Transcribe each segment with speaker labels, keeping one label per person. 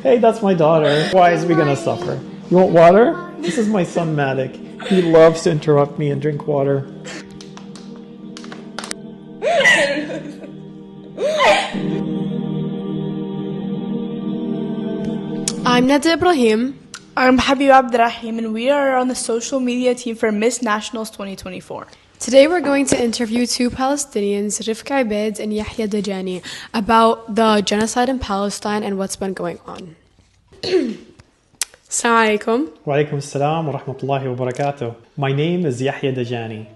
Speaker 1: Hey, that's my daughter. Why is we gonna suffer? You want water? This is my son Matic. He loves to interrupt me and drink water.
Speaker 2: I'm Nada Ibrahim.
Speaker 3: I'm Habib Abdrahim, and we are on the social media team for Miss Nationals 2024.
Speaker 2: Today we're going to interview two Palestinians, Rifka Abed and Yahya Dajani, about the genocide in Palestine and what's been going on. Assalamu alaikum.
Speaker 1: Wa alaikum assalam wa rahmatullahi wa barakatuh. My name is Yahya Dajani.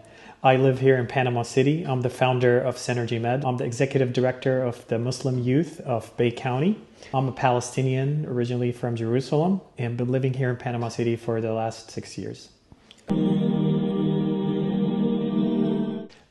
Speaker 1: I live here in Panama City. I'm the founder of Synergy Med. I'm the executive director of the Muslim Youth of Bay County. I'm a Palestinian, originally from Jerusalem, and been living here in Panama City for the last 6 years.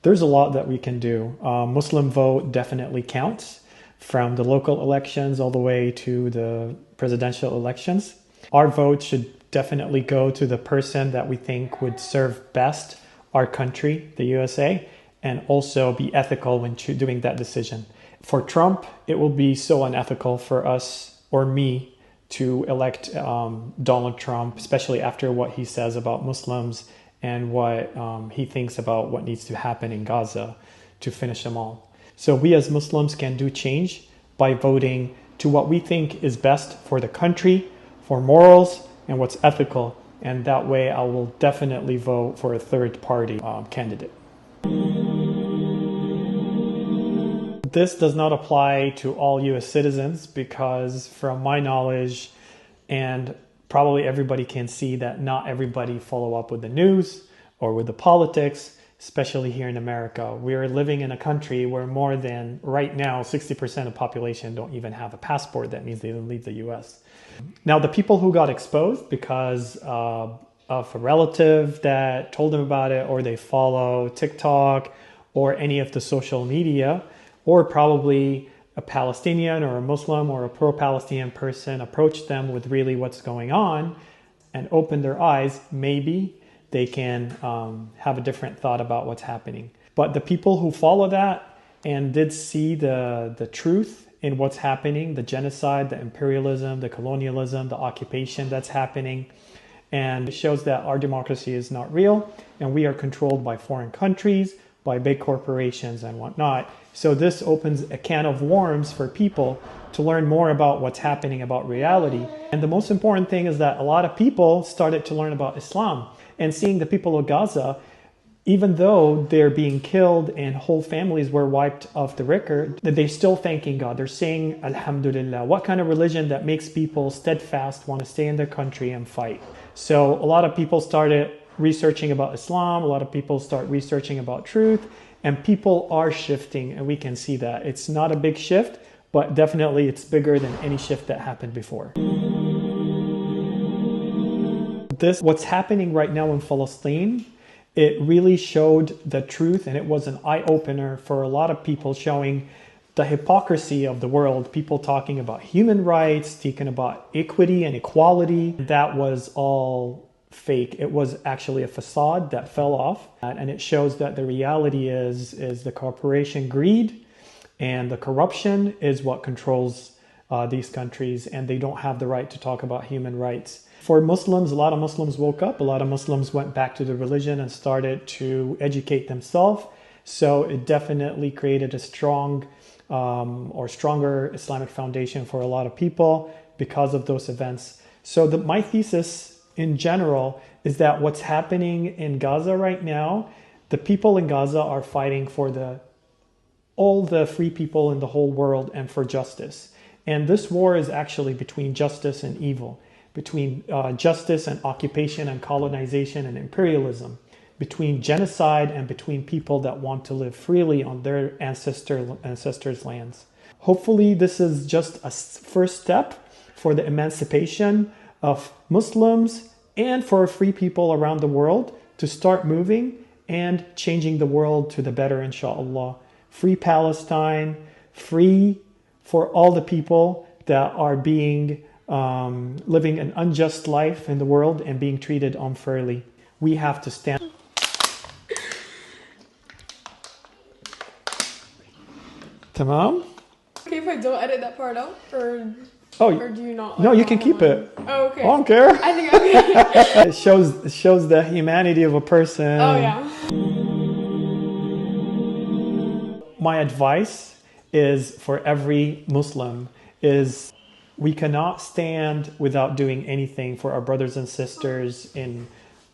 Speaker 1: There's a lot that we can do. Muslim vote definitely counts, from the local elections all the way to the presidential elections. Our vote should definitely go to the person that we think would serve best our country, the USA, and also be ethical when doing that decision. For Trump, it will be so unethical for us or me to elect Donald Trump, especially after what he says about Muslims and what he thinks about what needs to happen in Gaza to finish them all. So we as Muslims can do change by voting to what we think is best for the country, for morals, and what's ethical. And that way I will definitely vote for a third party candidate. This does not apply to all US citizens because from my knowledge, and probably everybody can see that not everybody follow up with the news or with the politics, especially here in America. We are living in a country where more than, right now, 60% of the population don't even have a passport. That means they don't leave the US. Now, the people who got exposed because of a relative that told them about it, or they follow TikTok or any of the social media, or probably a Palestinian or a Muslim or a pro-Palestinian person approach them with really what's going on and open their eyes, maybe they can have a different thought about what's happening. But the people who follow that and did see the truth in what's happening, the genocide, the imperialism, the colonialism, the occupation that's happening, and it shows that our democracy is not real and we are controlled by foreign countries, by big corporations and whatnot. So this opens a can of worms for people to learn more about what's happening, about reality. And the most important thing is that a lot of people started to learn about Islam and seeing the people of Gaza, even though they're being killed and whole families were wiped off the record, that they're still thanking God. They're saying, Alhamdulillah. What kind of religion that makes people steadfast, want to stay in their country and fight? So a lot of people started researching about Islam. A lot of people start researching about truth. And people are shifting, and we can see that. It's not a big shift, but definitely it's bigger than any shift that happened before. What's happening right now in Palestine, it really showed the truth, and it was an eye-opener for a lot of people, showing the hypocrisy of the world. People talking about human rights, talking about equity and equality. That was all fake. It was actually a facade that fell off, and it shows that the reality is the corporation greed and the corruption is what controls these countries, and they don't have the right to talk about human rights. For Muslims, a lot of Muslims woke up. A lot of Muslims went back to the religion and started to educate themselves. So it definitely created a strong or stronger Islamic foundation for a lot of people because of those events. So my thesis in general is that what's happening in Gaza right now, the people in Gaza are fighting for all the free people in the whole world and for justice. And this war is actually between justice and evil, between justice and occupation and colonization and imperialism, between genocide and between people that want to live freely on their ancestors' lands. Hopefully this is just a first step for the emancipation of Muslims and for free people around the world to start moving and changing the world to the better, inshallah. Free Palestine, free for all the people that are being living an unjust life in the world and being treated unfairly. We have to stand. تمام؟
Speaker 3: كيف
Speaker 2: wait, don't edit that part out? Or
Speaker 1: Oh,
Speaker 2: do you not?
Speaker 1: no, you can keep it.
Speaker 2: Oh, okay.
Speaker 1: I don't care.
Speaker 2: I think okay.
Speaker 1: It shows the humanity of a person.
Speaker 2: Oh, yeah.
Speaker 1: My advice is for every Muslim is we cannot stand without doing anything for our brothers and sisters in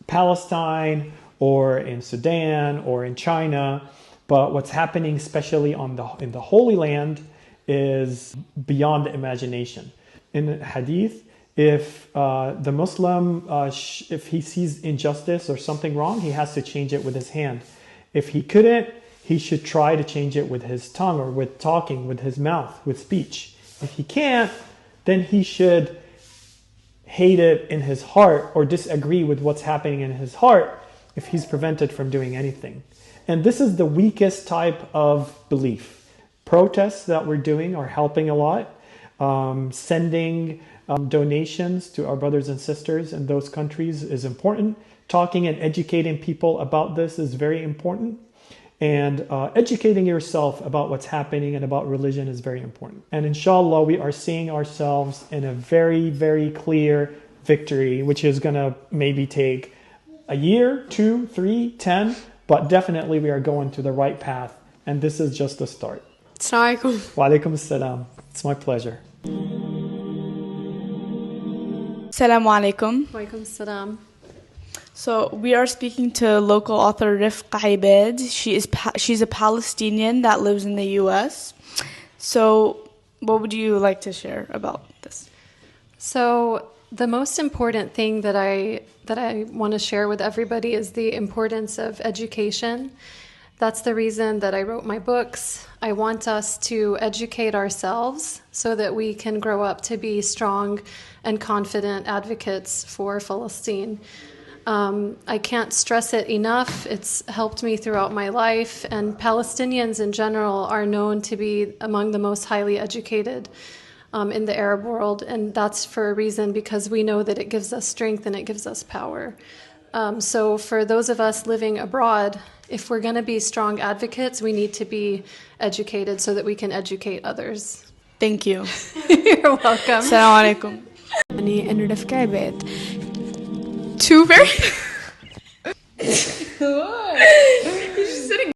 Speaker 1: Palestine or in Sudan or in China. But what's happening, especially in the Holy Land, is beyond imagination. In Hadith, if the Muslim, if he sees injustice or something wrong, he has to change it with his hand. If he couldn't, he should try to change it with his tongue or with talking, with his mouth, with speech. If he can't, then he should hate it in his heart or disagree with what's happening in his heart if he's prevented from doing anything. And this is the weakest type of belief. Protests that we're doing are helping a lot. Sending donations to our brothers and sisters in those countries is important. Talking and educating people about this is very important. And educating yourself about what's happening and about religion is very important. And inshallah, we are seeing ourselves in a very, very clear victory, which is going to maybe take a year, 2, 3, 10, but definitely we are going to the right path. And this is just the start.
Speaker 2: Assalamu alaikum.
Speaker 1: Wa alaikum assalam. It's my pleasure.
Speaker 3: Assalamu alaikum.
Speaker 2: Walaikum salam.
Speaker 3: So we are speaking to local author Rifqa Ibad. She's a Palestinian that lives in the U.S. So what would you like to share about this?
Speaker 4: So the most important thing that I want to share with everybody is the importance of education. That's the reason that I wrote my books. I want us to educate ourselves so that we can grow up to be strong and confident advocates for Palestine. I can't stress it enough. It's helped me throughout my life, and Palestinians in general are known to be among the most highly educated in the Arab world, and that's for a reason, because we know that it gives us strength and it gives us power. So for those of us living abroad, if we're going to be strong advocates, we need to be educated so that we can educate others.
Speaker 3: Thank you.
Speaker 4: You're welcome.
Speaker 3: Assalamu alaikum.
Speaker 2: And Rifqa Ibad. Two very... What? You're just sitting